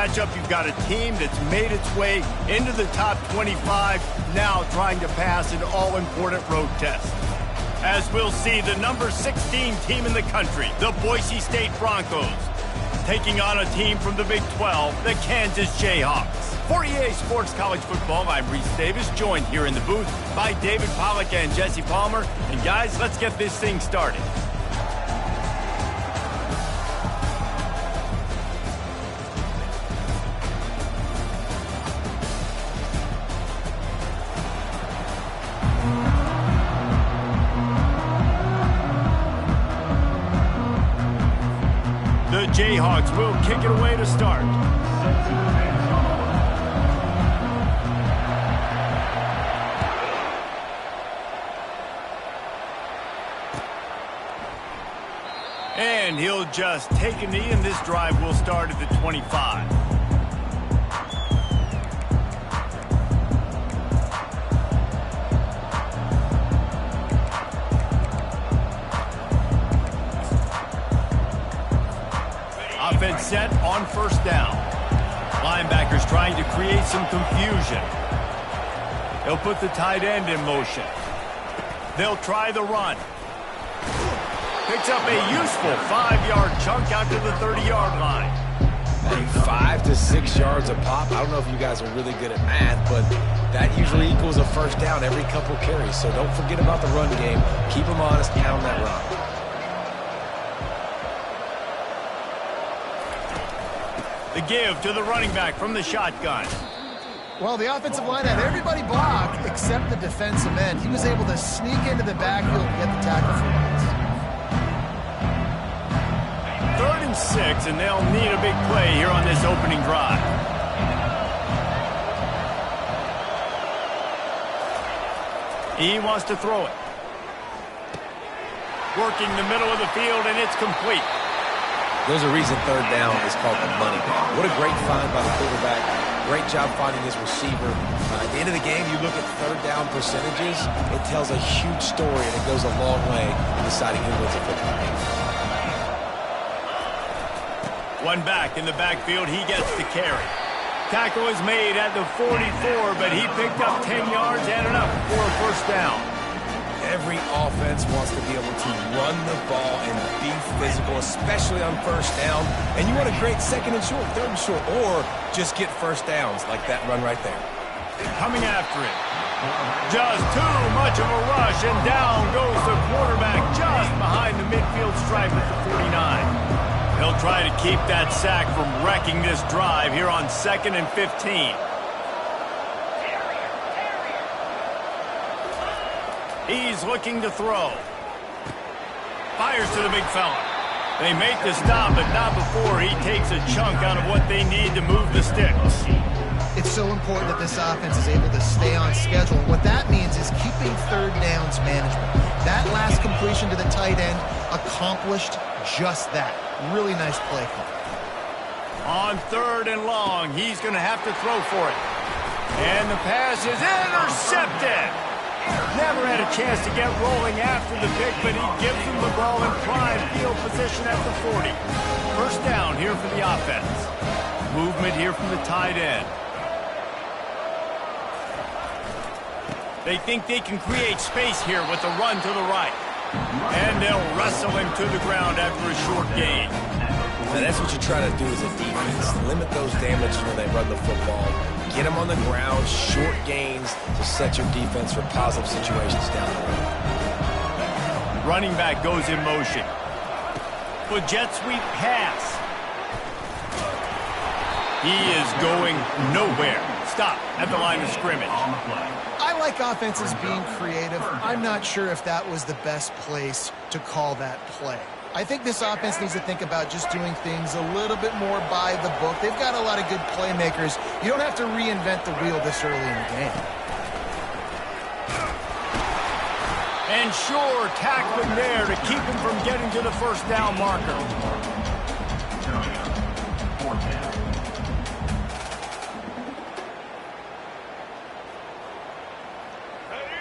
matchup, you've got a team that's made its way into the top 25, now trying to pass an all-important road test. As we'll see, the number 16 team in the country, the Boise State Broncos, taking on a team from the Big 12, the Kansas Jayhawks. For EA Sports College Football, I'm Reese Davis, joined here in the booth by David Pollack and Jesse Palmer. And guys, let's get this thing started. The Jayhawks will kick it away to start. And he'll just take a knee, and this drive will start at the 25. Offense set on first down. Linebackers trying to create some confusion. They'll put the tight end in motion. They'll try the run. Picks up a useful 5-yard chunk out to the 30-yard line. 5 to 6 yards a pop. I don't know if you guys are really good at math, but that usually equals a first down every couple carries. So don't forget about the run game. Keep them honest, pound that rock. The give to the running back from the shotgun. Well, the offensive line had everybody block except the defensive end. He was able to sneak into the backfield and get the tackle for once. 3rd and 6, and they'll need a big play here on this opening drive. He wants to throw it. Working the middle of the field, and it's complete. There's a reason 3rd down is called the money down. What a great find by the quarterback. Great job finding his receiver. At the end of the game, you look at 3rd down percentages. It tells a huge story, and it goes a long way in deciding who wins a football game. One back in the backfield. He gets the carry. Tackle is made at the 44, but he picked up 10 yards and enough for a first down. Every offense wants to be able to run the ball and be physical, especially on first down. And you want to create 2nd and short, 3rd and short, or just get first downs like that run right there. Coming after it. Just too much of a rush, and down goes the quarterback just behind the midfield stripe at the 49. He'll try to keep that sack from wrecking this drive here on 2nd and 15. He's looking to throw. Fires to the big fella. They make the stop, but not before he takes a chunk out of what they need to move the sticks. It's so important that this offense is able to stay on schedule. What that means is keeping 3rd downs management. That last completion to the tight end accomplished just that. Really nice play call. On 3rd and long, he's going to have to throw for it. And the pass is intercepted. Never had a chance to get rolling after the pick, but he gives him the ball in prime field position at the 40. First down here for the offense. Movement here from the tight end. They think they can create space here with the run to the right. And they'll wrestle him to the ground after a short gain. Now that's what you try to do as a defense. Limit those damages when they run the football. Get them on the ground, short gains to set your defense for positive situations down the road. Running back goes in motion. With jet sweep pass. He is going nowhere. Stop at the line of scrimmage. I like offenses being creative. I'm not sure if that was the best place to call that play. I think this offense needs to think about just doing things a little bit more by the book. They've got a lot of good playmakers. You don't have to reinvent the wheel this early in the game. And sure, tackling there to keep him from getting to the first down marker.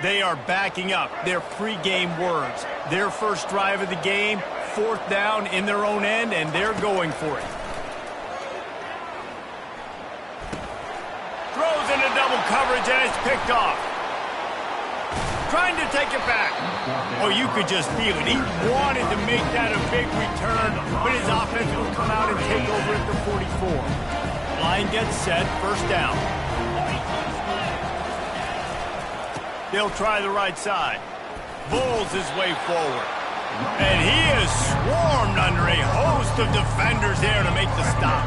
They are backing up their pregame words. Their first drive of the game, 4th down in their own end, and they're going for it. double coverage, and it's picked off. Trying to take it back. Oh, you could just feel it. He wanted to make that a big return, but his offense will come out and take over at the 44. Line gets set, first down. They'll try the right side. Bowls his way forward. And he is swarmed under a host of defenders there to make the stop.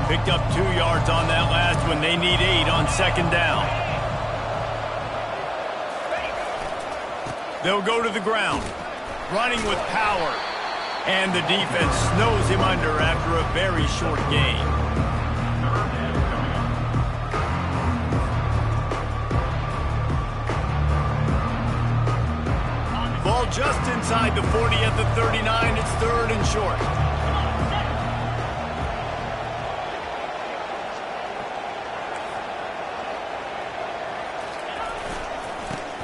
Picked up 2 yards on that last one. They need 8 on second down. They'll go to the ground, running with power. And the defense snows him under after a very short gain. Ball just inside the 40 at the 39. It's third and short.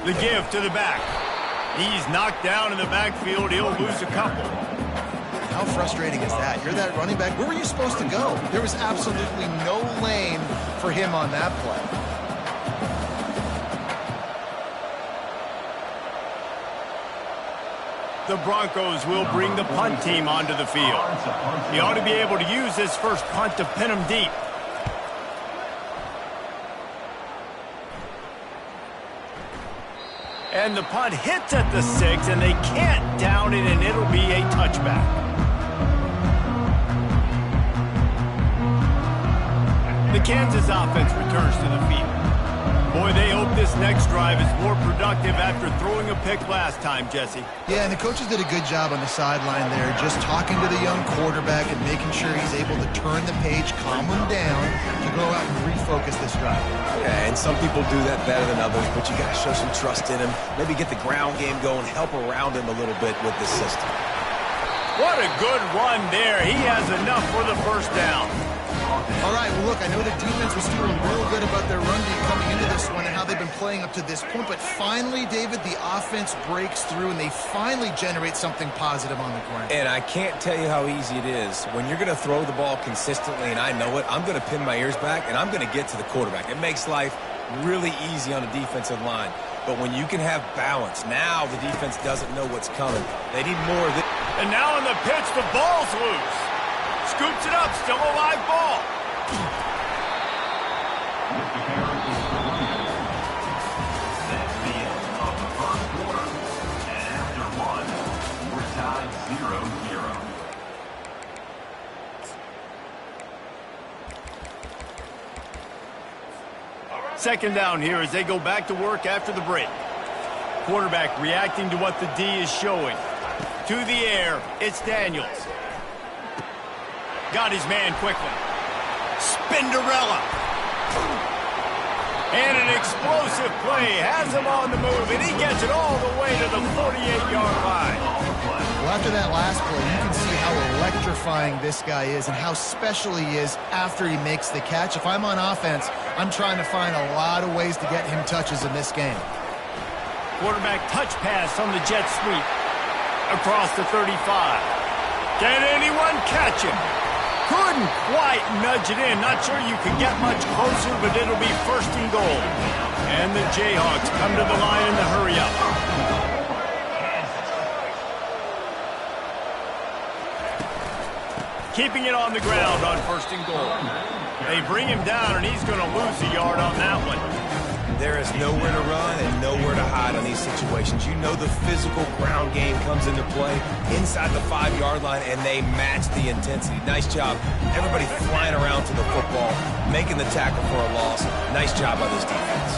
The give to the back. He's knocked down in the backfield. He'll lose a couple. How frustrating is that? You're that running back. Where were you supposed to go? There was absolutely no lane for him on that play. The Broncos will bring the punt team onto the field. He ought to be able to use this first punt to pin him deep. And the punt hits at the 6, and they can't down it, and it'll be a touchback. The Kansas offense returns to the field. Boy, they hope this next drive is more productive after throwing a pick last time, Jesse. Yeah, and the coaches did a good job on the sideline there, just talking to the young quarterback and making sure he's able to turn the page, calm him down, to go out and refocus this drive. Yeah, and some people do that better than others, but you got to show some trust in him. Maybe get the ground game going, help around him a little bit with this system. What a good run there. He has enough for the first down. All right, well, look, I know the defense was feeling real good about their run game coming into this one and how they've been playing up to this point, but finally, David, the offense breaks through and they finally generate something positive on the ground. And I can't tell you how easy it is. When you're going to throw the ball consistently, and I know it, I'm going to pin my ears back, and I'm going to get to the quarterback. It makes life really easy on a defensive line. But when you can have balance, now the defense doesn't know what's coming. They need more of this. And now on the pitch, the ball's loose. Scoops it up, still a live ball. That's the end of the first quarter. And after one, we're tied 0-0. Second down here as they go back to work after the break. Quarterback reacting to what the D is showing. To the air, it's Daniels. Got his man quickly. Spinderella. And an explosive play has him on the move, and he gets it all the way to the 48-yard line. Well, after that last play, you can see how electrifying this guy is and how special he is after he makes the catch. If I'm on offense, I'm trying to find a lot of ways to get him touches in this game. Quarterback touch pass on the jet sweep. Across the 35. Can anyone catch him? Couldn't quite nudge it in. Not sure you can get much closer, but it'll be first and goal. And the Jayhawks come to the line in the hurry-up. Keeping it on the ground on first and goal. They bring him down, and he's going to lose a yard on that one. There is nowhere to run and nowhere to hide on these situations. You know the physical ground game comes into play inside the 5-yard line, and they match the intensity. Nice job. Everybody flying around to the football, making the tackle for a loss. Nice job by this defense.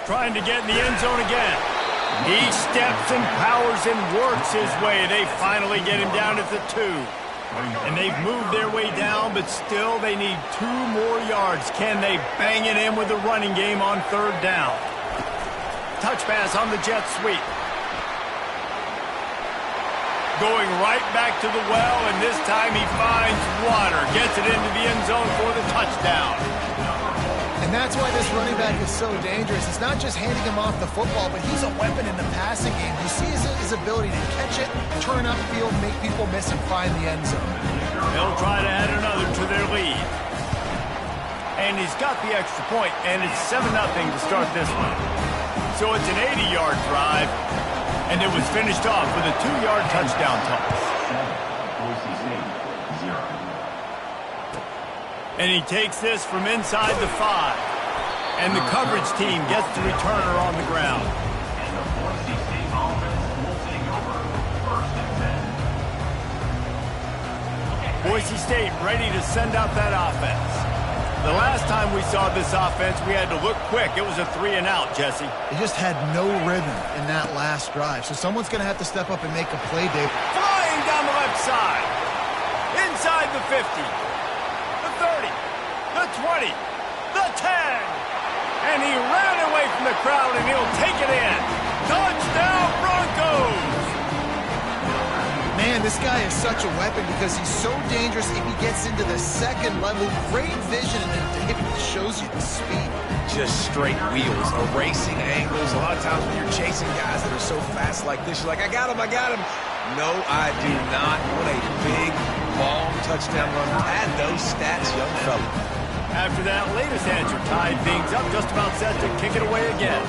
Trying to get in the end zone again. He steps and powers and works his way. They finally get him down at the 2. And they've moved their way down, but still they need 2 more yards. Can they bang it in with the running game on third down? Touch pass on the jet sweep. Going right back to the well, and this time he finds water. Gets it into the end zone for the touchdown. And that's why this running back is so dangerous. It's not just handing him off the football, but he's a weapon in the passing game. You see his ability to catch it, turn upfield, make people miss, and find the end zone. They'll try to add another to their lead. And he's got the extra point, and it's 7-0 to start this one. So it's an 80-yard drive, and it was finished off with a 2-yard touchdown toss. And he takes this from inside the 5. And the coverage team gets the returner on the ground. And the Boise State offense will take over 1st and 10. Boise State ready to send out that offense. The last time we saw this offense, we had to look quick. It was a 3-and-out, Jesse. They just had no rhythm in that last drive. So someone's going to have to step up and make a play, Dave. Flying down the left side. Inside the 50. The 30. The 20. The 10. And he ran away from the crowd, and he'll take it in. Touchdown, Broncos! Man, this guy is such a weapon because he's so dangerous if he gets into the second level. Great vision, and it shows you the speed. Just straight wheels, erasing angles. A lot of times when you're chasing guys that are so fast like this, you're like, I got him, I got him. No, I do not. What a big, long touchdown run. Add those stats, young fella. After that latest answer tied things up, just about set to kick it away again.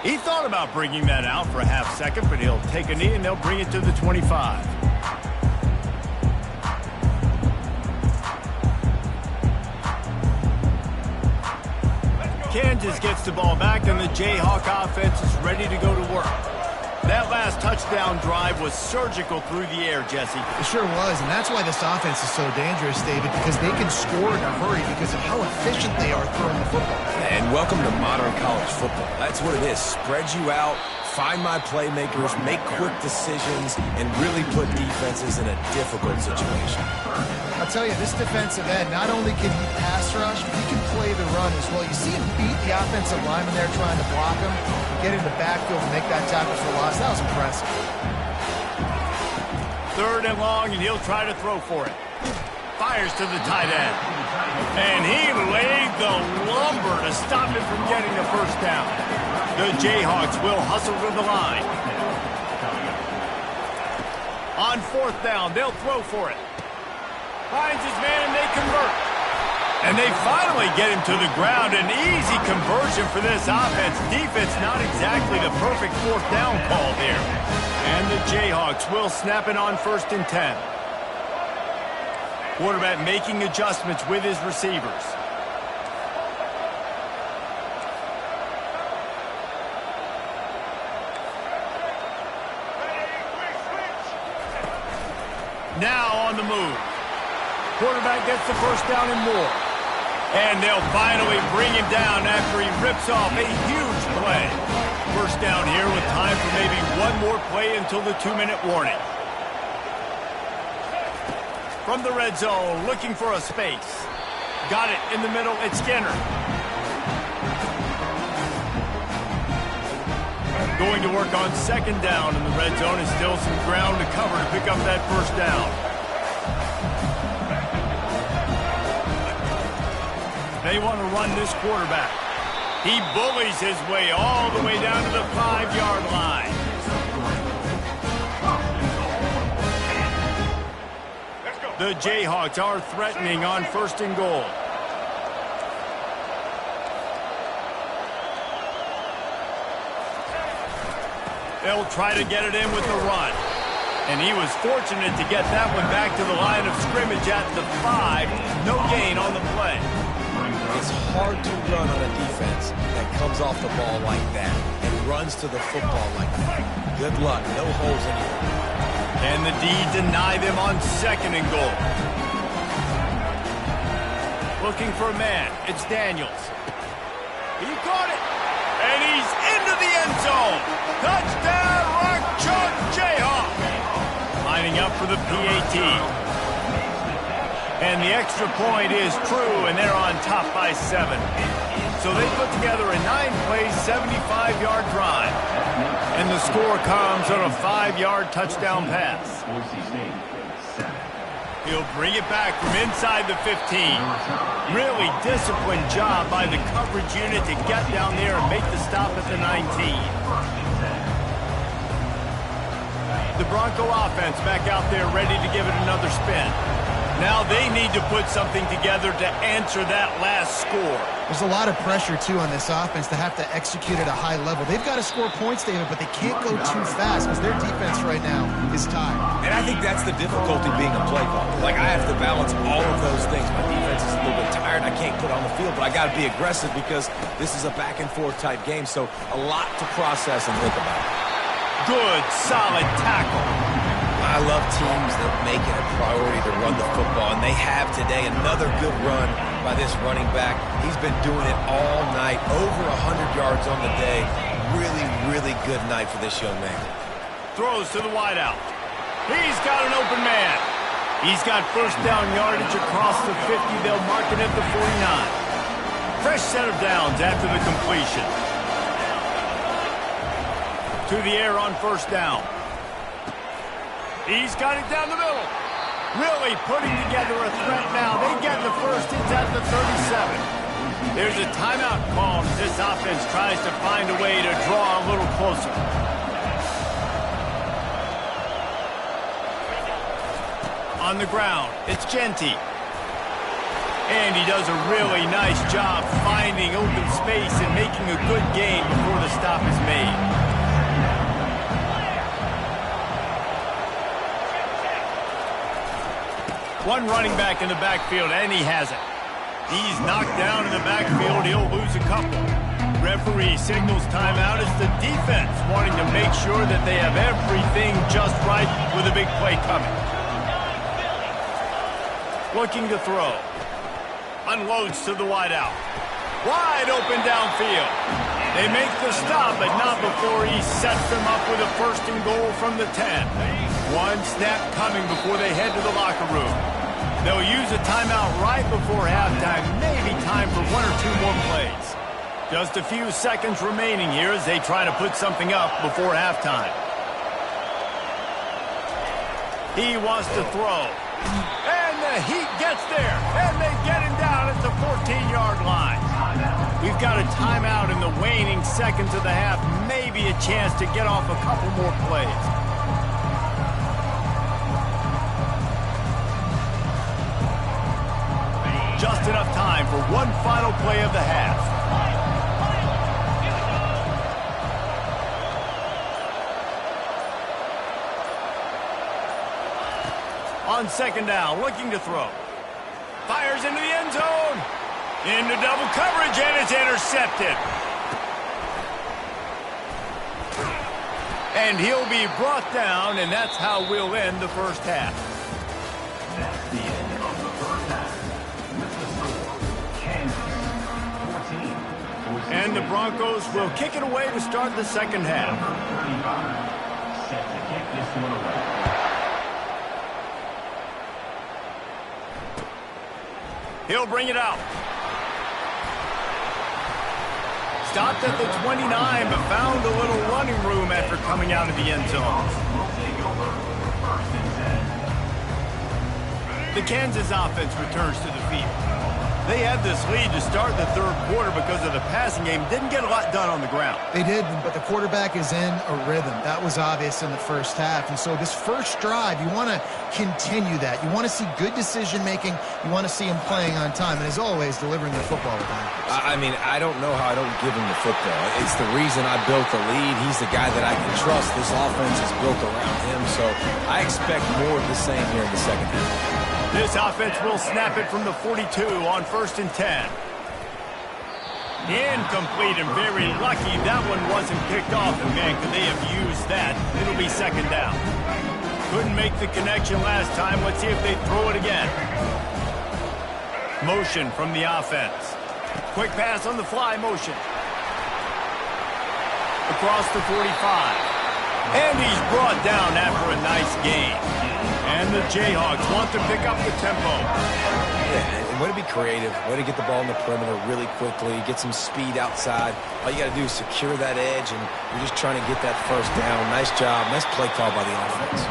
He thought about bringing that out for a half second, but he'll take a knee and they'll bring it to the 25. Kansas gets the ball back, and the Jayhawk offense is ready to go to work. That last touchdown drive was surgical through the air, Jesse. It sure was, and that's why this offense is so dangerous, David, because they can score in a hurry because of how efficient they are throwing the football. And welcome to modern college football. That's what it is. Spread you out, find my playmakers, make quick decisions, and really put defenses in a difficult situation. I'll tell you, this defensive end, not only can he pass rush, but he can play the run as well. You see him beat the offensive lineman there trying to block him, get in the backfield and make that tackle for loss. That was impressive. 3rd and long, and he'll try to throw for it. Fires to the tight end. And he laid the lumber to stop him from getting the first down. The Jayhawks will hustle to the line. On 4th down, they'll throw for it. Finds his man, and they convert. And they finally get him to the ground. An easy conversion for this offense. Defense not exactly the perfect 4th down call there. And the Jayhawks will snap it on 1st and 10. Quarterback making adjustments with his receivers. Now on the move. Quarterback gets the first down and more. And they'll finally bring him down after he rips off a huge play. First down here with time for maybe one more play until the 2-minute warning. From the red zone, looking for a space. Got it in the middle, it's Skinner. Going to work on 2nd down in the red zone, and still some ground to cover to pick up that first down. They want to run this quarterback. He bullies his way all the way down to the 5-yard line. The Jayhawks are threatening on 1st and goal. They'll try to get it in with the run. And he was fortunate to get that one back to the line of scrimmage at the 5. No gain on the play. It's hard to run on a defense that comes off the ball like that and runs to the football like that. Good luck. No holes anywhere. And the D deny them on 2nd and goal. Looking for a man. It's Daniels. He caught it. And he's into the end zone. Touchdown, Rock Chalk Jayhawk. Lining up for the PAT. And the extra point is true, and they're on top by 7. So they put together a 9-play, 75-yard drive. And the score comes on a 5-yard touchdown pass. He'll bring it back from inside the 15. Really disciplined job by the coverage unit to get down there and make the stop at the 19. The Bronco offense back out there ready to give it another spin. Now they need to put something together to answer that last score. There's a lot of pressure, too, on this offense to have to execute at a high level. They've got to score points, David, but they can't go too fast because their defense right now is tired. And I think that's the difficulty being a play caller. Like, I have to balance all of those things. My defense is a little bit tired. I can't put on the field, but I got to be aggressive because this is a back-and-forth type game, so a lot to process and think about. Good, solid tackle. I love teams that make it a priority to run the football, and they have today. Another good run by this running back. He's been doing it all night, over 100 yards on the day. Really, really good night for this young man. Throws to the wideout. He's got an open man. He's got first down yardage across the 50. They'll mark it at the 49. Fresh set of downs after the completion. To the air on first down. He's got it down the middle. Really putting together a threat now. They get the first. It's at the 37. There's a timeout called as this offense tries to find a way to draw a little closer. On the ground, it's Ncaa. And he does a really nice job finding open space and making a good gain before the stop is made. One running back in the backfield, and he has it. He's knocked down in the backfield. He'll lose a couple. Referee signals timeout. It's the defense wanting to make sure that they have everything just right with a big play coming. Looking to throw. Unloads to the wideout. Wide open downfield. They make the stop, but not before he sets them up with a first and goal from the 10. One snap coming before they head to the locker room. They'll use a timeout right before halftime, maybe time for one or two more plays. Just a few seconds remaining here as they try to put something up before halftime. He wants to throw. And the Heat gets there, and they get him down at the 14-yard line. We've got a timeout in the waning seconds of the half, maybe a chance to get off a couple more plays. Just enough time for one final play of the half. On second down, looking to throw. Fires into the end zone. Into double coverage, and it's intercepted. And he'll be brought down, and that's how we'll end the first half. That's the end of the first half. With the score, Kansas 14. And the Broncos will kick it away to start the second half. Number 35, set to kick this one away. He'll bring it out. Stopped at the 29, but found a little running room after coming out of the end zone. The Kansas offense returns to the field. They had this lead to start the third quarter because of the passing game. Didn't get a lot done on the ground. They did, but the quarterback is in a rhythm. That was obvious in the first half. And so this first drive, you want to continue that. You want to see good decision-making. You want to see him playing on time. And as always, delivering the football with accuracy. I mean, I don't know how I don't give him the football. It's the reason I built the lead. He's the guy that I can trust. This offense is built around him. So I expect more of the same here in the second half. This offense will snap it from the 42 on 1st and 10. Incomplete, and very lucky that one wasn't picked off. And man, could they have used that? It'll be second down. Couldn't make the connection last time. Let's see if they throw it again. Motion from the offense. Quick pass on the fly motion. Across the 45. And he's brought down after a nice gain. And the Jayhawks want to pick up the tempo. Yeah, and way to be creative, way to get the ball in the perimeter really quickly, get some speed outside. All you got to do is secure that edge, and you're just trying to get that first down. Nice job. Nice play call by the offense.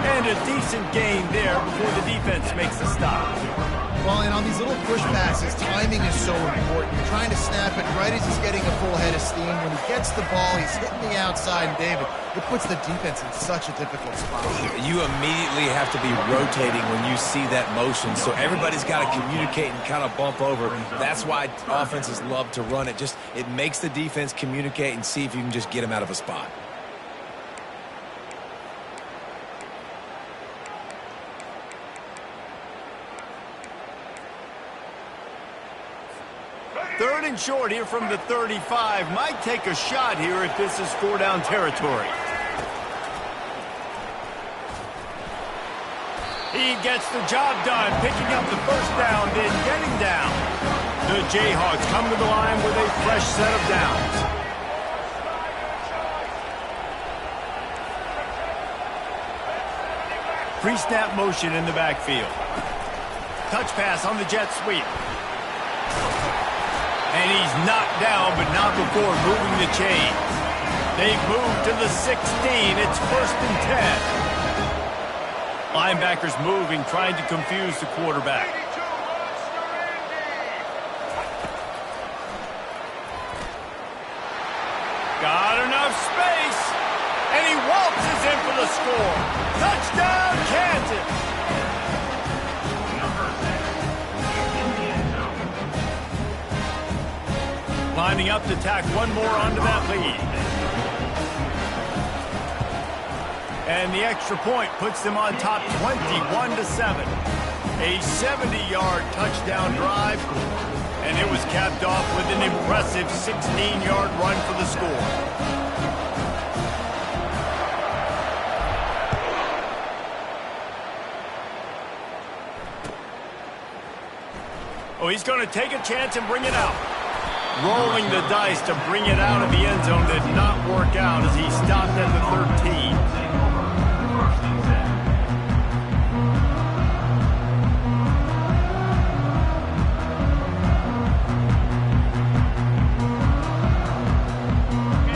And a decent gain there before the defense makes a stop. Well, and on these little push passes, timing is so important. You're trying to snap it right as he's getting a full head of steam. When he gets the ball, he's hitting the outside, and David, it puts the defense in such a difficult spot. You immediately have to be rotating when you see that motion, so everybody's got to communicate and kind of bump over. That's why offenses love to run it. It makes the defense communicate and see if you can just get them out of a spot. Third and short here from the 35. Might take a shot here if this is 4-down territory. He gets the job done, picking up the first down, then getting down. The Jayhawks come to the line with a fresh set of downs. Pre-snap motion in the backfield. Touch pass on the jet sweep. And he's knocked down, but not before moving the chains. They've moved to the 16. It's 1st and 10. Linebackers moving, trying to confuse the quarterback. Got enough space. And he waltzes in for the score. Touchdown, Kansas. Lining up to tack one more onto that lead. And the extra point puts them on top 21-7. A 70-yard touchdown drive. And it was capped off with an impressive 16-yard run for the score. Oh, he's going to take a chance and bring it out. Rolling the dice to bring it out of the end zone did not work out as he stopped at the 13.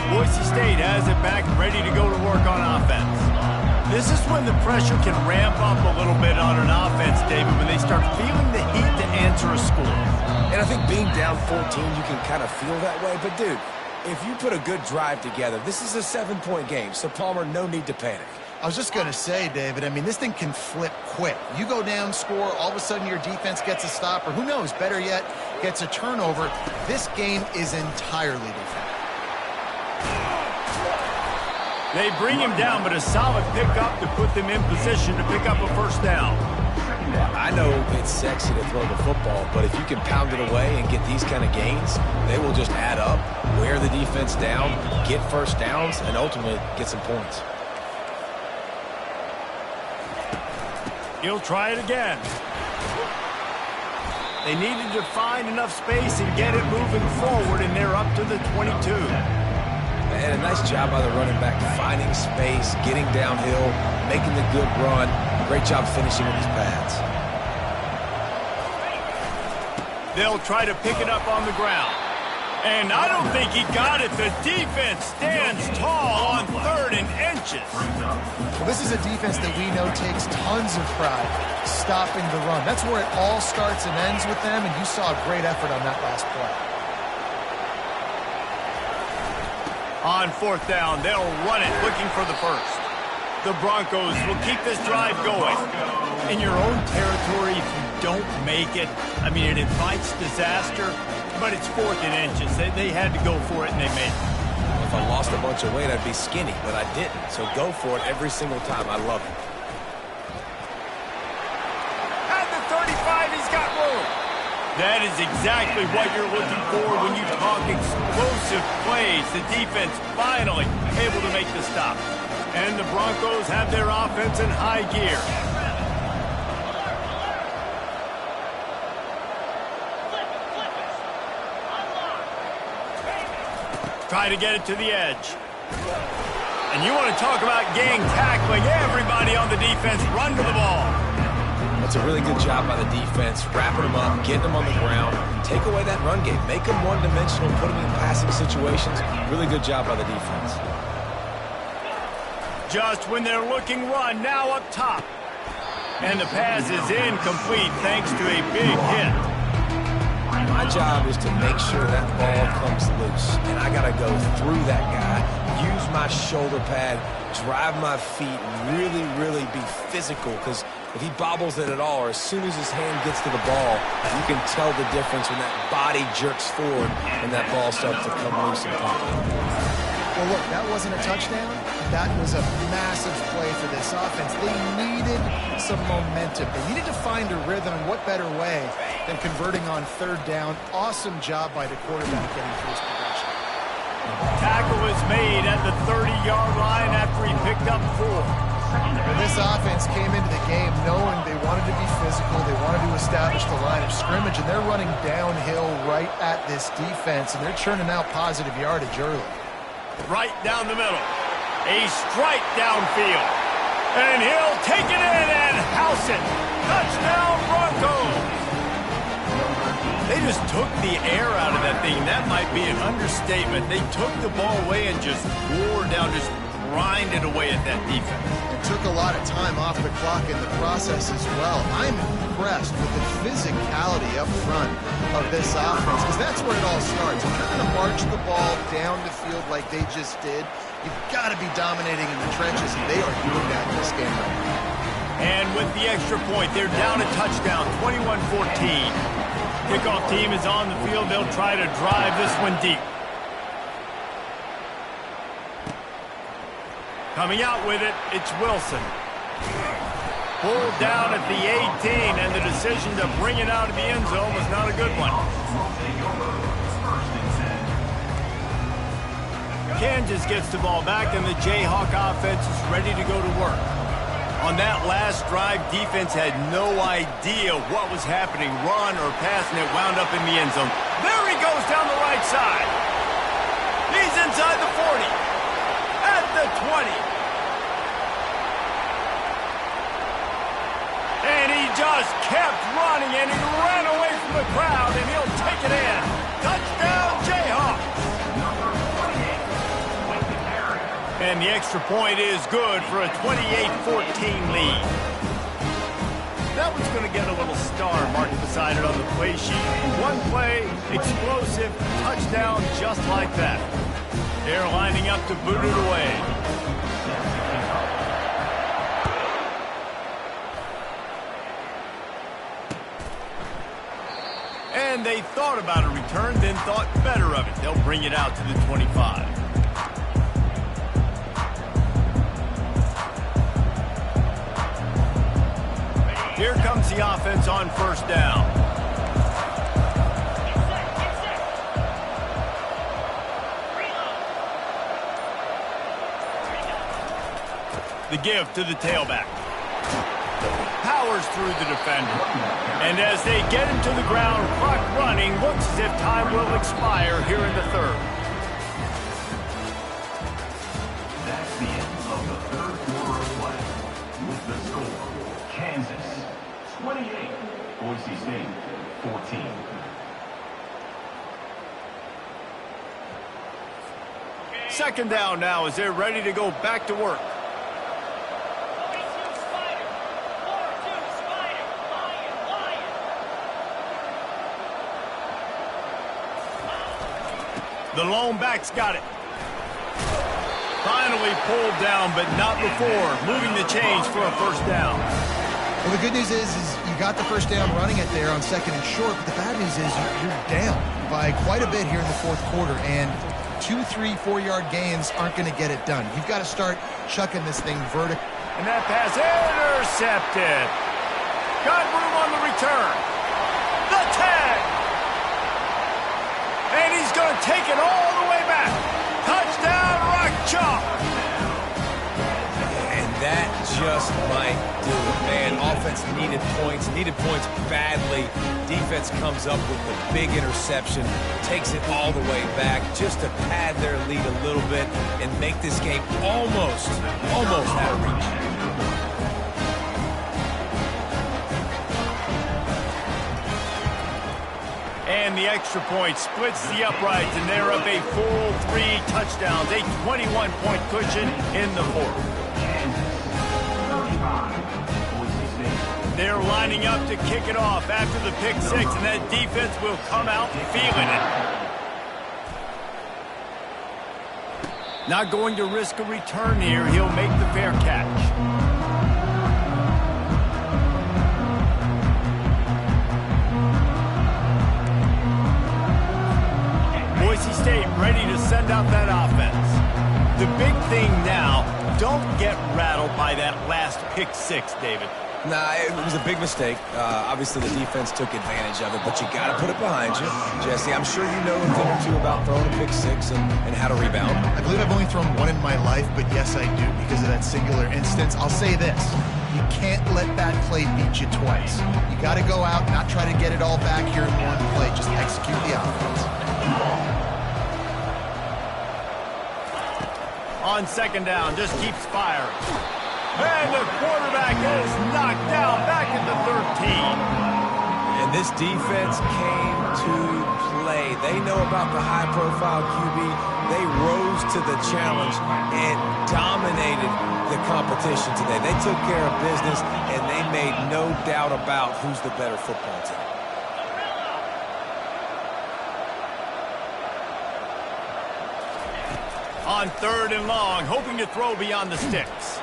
Boise State has it back, ready to go to work on offense. This is when the pressure can ramp up a little bit on an offense, David, when they start feeling the heat to answer a score. And I think being down 14, you can kind of feel that way. But, dude, if you put a good drive together, this is a 7-point game. So, Palmer, no need to panic. I was just going to say, David, I mean, this thing can flip quick. You go down, score, all of a sudden your defense gets a stop, or who knows, better yet, gets a turnover. This game is entirely different. They bring him down, but a solid pickup to put them in position to pick up a first down. I know it's sexy to throw the football, but if you can pound it away and get these kind of gains, they will just add up, wear the defense down, get first downs, and ultimately get some points. He'll try it again. They needed to find enough space and get it moving forward, and they're up to the 22. And a nice job by the running back, finding space, getting downhill, making the good run. Great job finishing with his pads. They'll try to pick it up on the ground. And I don't think he got it. The defense stands tall on 3rd and inches. Well, this is a defense that we know takes tons of pride stopping the run. That's where it all starts and ends with them, and you saw a great effort on that last play. On 4th down, they'll run it, looking for the first. The Broncos will keep this drive going. In your own territory, if you don't make it, I mean, it invites disaster, but it's 4th and inches. They had to go for it, and they made it. If I lost a bunch of weight, I'd be skinny, but I didn't. So go for it every single time. I love it. At the 35, he's got room. That is exactly what you're looking for when you talk explosive plays. The defense finally able to make the stop. And the Broncos have their offense in high gear. Try to get it to the edge. And you want to talk about gang tackling, everybody on the defense run to the ball. That's a really good job by the defense, wrapping them up, getting them on the ground, take away that run game, make them one-dimensional, put them in passing situations. Really good job by the defense. Just when they're looking run, now up top. And the pass is incomplete thanks to a big hit. My job is to make sure that ball comes loose, and I got to go through that guy, use my shoulder pad, drive my feet, really, really be physical, because if he bobbles it at all, or as soon as his hand gets to the ball, you can tell the difference when that body jerks forward and that ball starts to come loose and pop. Well, look, that wasn't a touchdown. That was a massive play for this offense. They needed some momentum. They needed to find a rhythm, and what better way than converting on third down. Awesome job by the quarterback getting through his progression. Tackle was made at the 30-yard line after he picked up 4. Well, this offense came into the game knowing they wanted to be physical, they wanted to establish the line of scrimmage, and they're running downhill right at this defense, and they're churning out positive yardage early. Right down the middle. A strike downfield. And he'll take it in and house it. Touchdown Broncos. They just took the air out of that thing. That might be an understatement. They took the ball away and just wore down, just grinded away at that defense. It took a lot of time off the clock in the process as well. I'm impressed with the physicality up front of this offense, because that's where it all starts. If you're going to march the ball down the field like they just did, you've got to be dominating in the trenches, and they are doing that in this game right now. And with the extra point, they're down a touchdown, 21-14. Kickoff team is on the field. They'll try to drive this one deep. Coming out with it, it's Wilson. Pulled down at the 18, and the decision to bring it out of the end zone was not a good one. Kansas gets the ball back, and the Jayhawk offense is ready to go to work. On that last drive, defense had no idea what was happening, run or pass, and it wound up in the end zone. There he goes down the right side. He's inside the 40, at the 20. And he just kept running, and he ran away from the crowd, and he'll take it in. Touchdown, Jayhawks. And the extra point is good for a 28-14 lead. That one's going to get a little star marked beside it on the play sheet. One play, explosive, touchdown just like that. They're lining up to boot it away. And they thought about a return, then thought better of it. They'll bring it out to the 25. Here comes the offense on first down. The give to the tailback. Powers through the defender. And as they get him to the ground, clock running, looks as if time will expire here in the third. That's the end of the third quarter of play. With the score, Kansas 28, Boise State 14. Second down now as they're ready to go back to work. The lone back's got it. Finally pulled down, but not before moving the chains for a first down. Well, the good news is you got the first down running it there on second and short, but the bad news is you're down by quite a bit here in the fourth quarter, and 2, 3, 4-yard gains aren't going to get it done. You've got to start chucking this thing vertical. And that pass intercepted. Got room on the return. The tag. And he's going to take it all the way back. Touchdown, Ncaa. And that just might do it, man. Offense needed points badly. Defense comes up with the big interception, takes it all the way back just to pad their lead a little bit. and make this game almost out of reach. And the extra point splits the uprights, and they're up a full 3 touchdowns, a 21-point cushion in the fourth. They're lining up to kick it off after the pick 6, and that defense will come out feeling it. Not going to risk a return here. He'll make the fair catch. Boise State ready to send out that offense. The big thing now, don't get rattled by that last pick 6, David. Nah, it was a big mistake. Obviously, the defense took advantage of it, but you got to put it behind you. Jesse, I'm sure you know a thing or two about throwing a pick 6 and how to rebound. I believe I've only thrown one in my life, but yes, I do, because of that singular instance. I'll say this. You can't let that play beat you twice. You got to go out, not try to get it all back here in one play. Just execute the offense. On second down, just keeps firing. And the quarterback is knocked down back at the 13. And this defense came to play. They know about the high-profile QB. They rose to the challenge and dominated the competition today. They took care of business, and they made no doubt about who's the better football team. On third and long, hoping to throw beyond the sticks.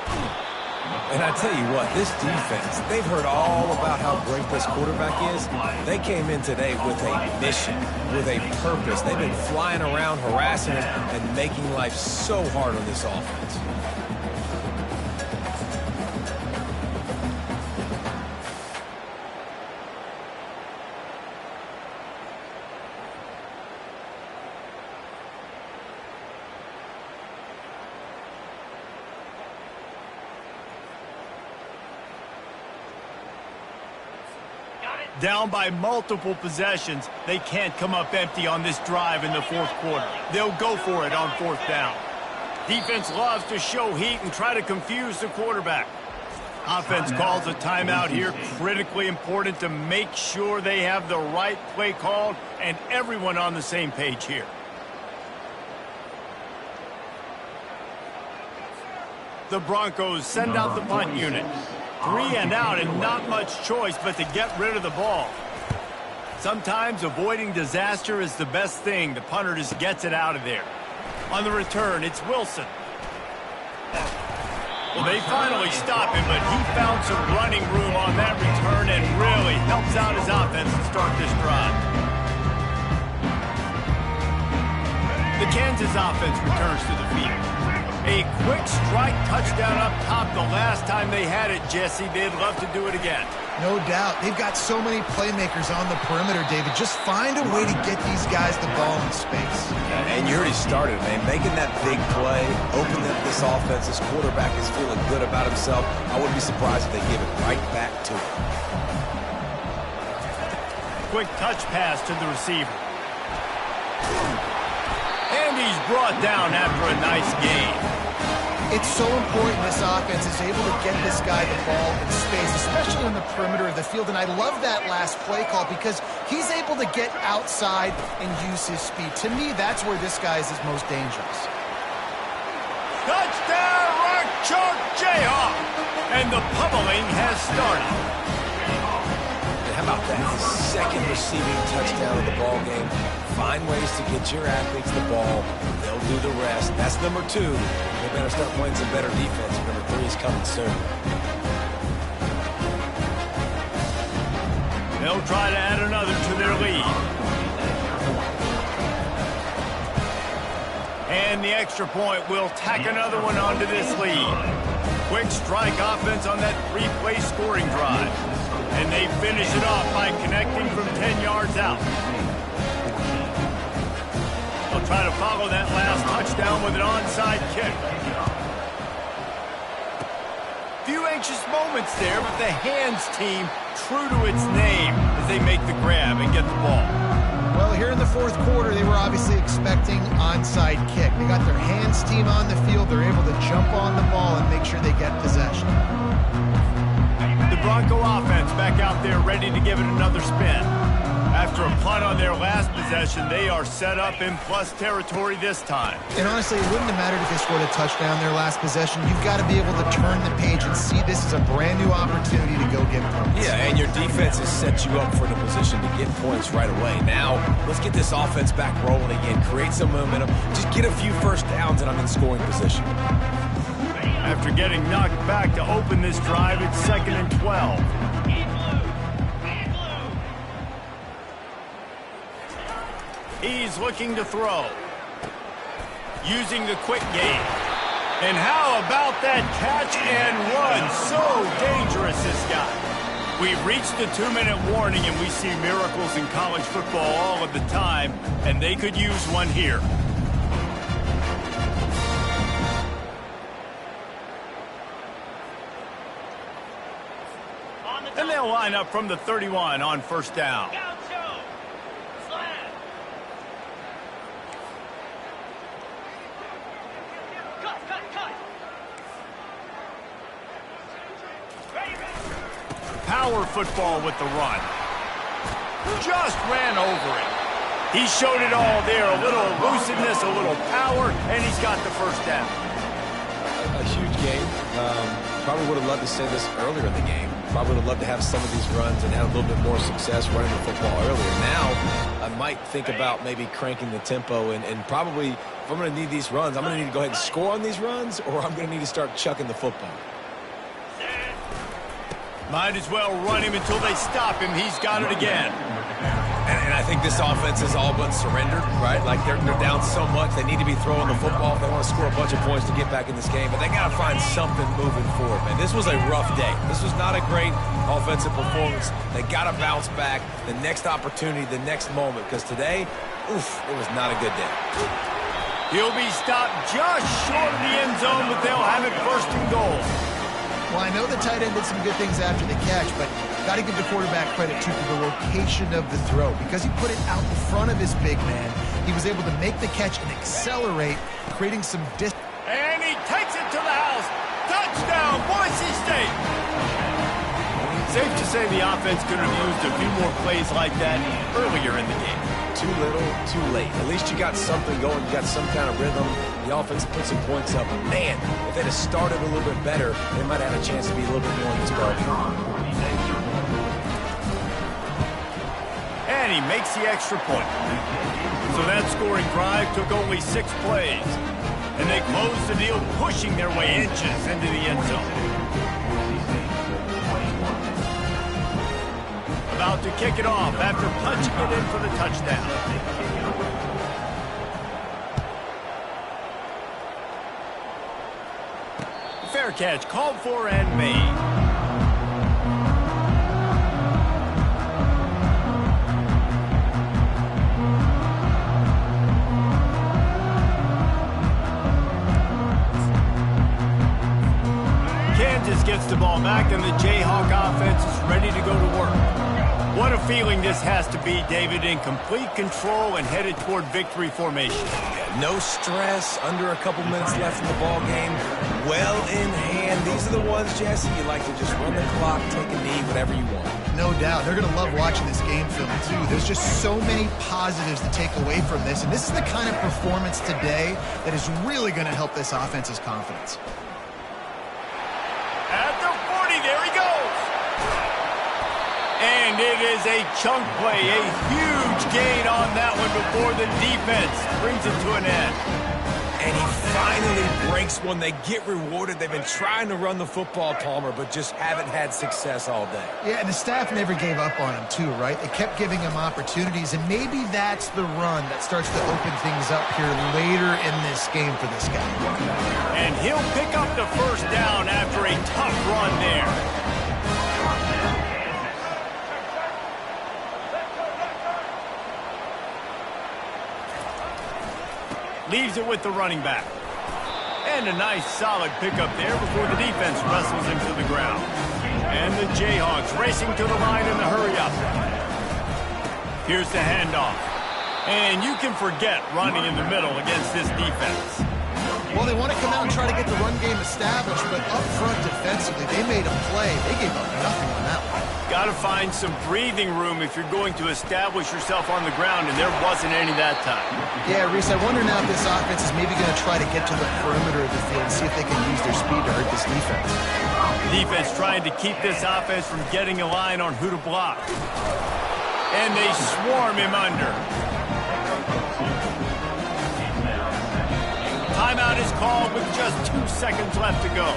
And I tell you what, this defense, they've heard all about how great this quarterback is. They came in today with a mission, with a purpose. They've been flying around, harassing him, and making life so hard on this offense. Down by multiple possessions, they can't come up empty on this drive in the fourth quarter. They'll go for it on fourth down. Defense loves to show heat and try to confuse the quarterback. Offense calls a timeout here, critically important to make sure they have the right play called and everyone on the same page here. The Broncos send out the punt unit. 3 and out and not much choice but to get rid of the ball. Sometimes avoiding disaster is the best thing. The punter just gets it out of there. On the return, it's Wilson. Well, they finally stop him, but he found some running room on that return and really helps out his offense to start this drive. The Kansas offense returns to the field. A quick strike touchdown up top the last time they had it, Jesse. They'd love to do it again. No doubt. They've got so many playmakers on the perimeter, David. Just find a way to get these guys the ball in space. And you already started, man. Making that big play, opening up this offense. This quarterback is feeling good about himself. I wouldn't be surprised if they give it right back to him. Quick touch pass to the receiver. And he's brought down after a nice gain. It's so important this offense is able to get this guy the ball in space, especially on the perimeter of the field. And I love that last play call because he's able to get outside and use his speed. To me, that's where this guy is his most dangerous. Touchdown, Rock Chalk Jayhawk! And the pummeling has started. How about that? The second receiving touchdown of the ball game. Find ways to get your athletes the ball. They'll do the rest. That's number 2. They better start playing some better defense. Number 3 is coming soon. They'll try to add another to their lead. And the extra point will tack another one onto this lead. Quick strike offense on that 3-play scoring drive. And they finish it off by connecting from 10 yards out. They'll try to follow that last touchdown with an onside kick. Few anxious moments there, but the hands team true to its name as they make the grab and get the ball. Well, here in the fourth quarter, they were obviously expecting onside kick. They got their hands team team on the field, they're able to jump on the ball and make sure they get possession. The Bronco offense back out there ready to give it another spin. After a punt on their last possession, they are set up in plus territory this time. And honestly, it wouldn't have mattered if they scored a touchdown their last possession. You've got to be able to turn the page and see this as a brand new opportunity to go get points. Yeah, and your defense has set you up for the position to get points right away. Now, let's get this offense back rolling again, create some momentum, just get a few first downs, and I'm in scoring position. After getting knocked back to open this drive, it's 2nd and 12. He's looking to throw. Using the quick game. And how about that catch and run? So dangerous, this guy. We've reached the 2-minute warning, and we see miracles in college football all of the time, and they could use one here. And they'll line up from the 31 on first down. Power football with the run. Just ran over it. He showed it all there. A little elusiveness, a little power, and he's got the first down. A huge game. Probably would have loved to say this earlier in the game. Probably would have loved to have some of these runs and have a little bit more success running the football earlier. Now, I might think about maybe cranking the tempo and probably, if I'm going to need these runs, I'm going to need to go ahead and score on these runs, or I'm going to need to start chucking the football. Might as well run him until they stop him. He's got it again. And I think this offense is all but surrendered, right? Like they're down so much, they need to be throwing the football if they want to score a bunch of points to get back in this game. But they got to find something moving forward, man. This was a rough day. This was not a great offensive performance. They got to bounce back. The next opportunity, the next moment, because today, oof, it was not a good day. He'll be stopped just short of the end zone, but they'll have it 1st and goal. Well, I know the tight end did some good things after the catch, but got to give the quarterback credit, too, for the location of the throw. Because he put it out in front of his big man, he was able to make the catch and accelerate, creating some distance. And he takes it to the house. Touchdown, Boise State. Safe to say the offense could have used a few more plays like that earlier in the game. Too little, too late. At least you got something going. You got some kind of rhythm. The offense put some points up. But man, if they'd have started a little bit better, they might have had a chance to be a little bit more in this ball game. And he makes the extra point. So that scoring drive took only 6 plays. And they closed the deal, pushing their way inches into the end zone. About to kick it off after punching it in for the touchdown. Fair catch called for and made. Kansas gets the ball back and the Jayhawk offense is ready to go to work. What a feeling this has to be, David, in complete control and headed toward victory formation. No stress, under a couple minutes left in the ball game. Well in hand. These are the ones, Jesse, you like to just run the clock, take a knee, whatever you want. No doubt. They're going to love watching this game film, too. There's just so many positives to take away from this, and this is the kind of performance today that is really going to help this offense's confidence. At the 40, there he goes. And it is a chunk play, a huge gain on that one before the defense brings it to an end. And he finally breaks one. They get rewarded. They've been trying to run the football, Palmer, but just haven't had success all day. Yeah, and the staff never gave up on him, too, right? They kept giving him opportunities, and maybe that's the run that starts to open things up here later in this game for this guy. And he'll pick up the first down after a tough run there. Leaves it with the running back. And a nice solid pickup there before the defense wrestles him to the ground. And the Jayhawks racing to the line in the hurry-up. Here's the handoff. And you can forget running in the middle against this defense. Well, they want to come out and try to get the run game established, but up front defensively, they made a play. They gave up nothing on that one. Got to find some breathing room if you're going to establish yourself on the ground, and there wasn't any that time. Yeah, Reese, I wonder now if this offense is maybe going to try to get to the perimeter of the field and see if they can use their speed to hurt this defense. Defense trying to keep this offense from getting a line on who to block. And they swarm him under. Timeout is called with just 2 seconds left to go.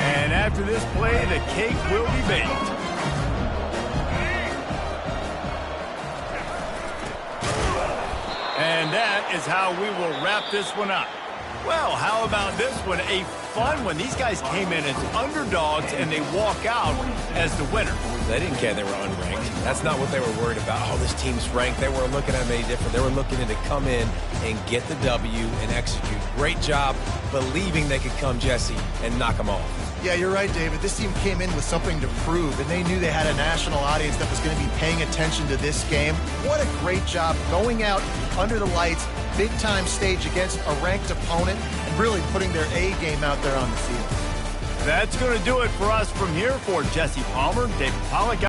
And after this play, the cake will be baked. And that is how we will wrap this one up. Well, how about this one? A fun one. These guys came in as underdogs, and they walk out as the winner. They didn't care they were unranked. That's not what they were worried about. Oh, this team's ranked. They weren't looking at them any different. They were looking to come in and get the W and execute. Great job believing they could come, Jesse, and knock them off. Yeah, you're right, David. This team came in with something to prove, and they knew they had a national audience that was going to be paying attention to this game. What a great job going out under the lights, big-time stage against a ranked opponent, and really putting their A game out there on the field. That's going to do it for us from here. For Jesse Palmer, David Pollack.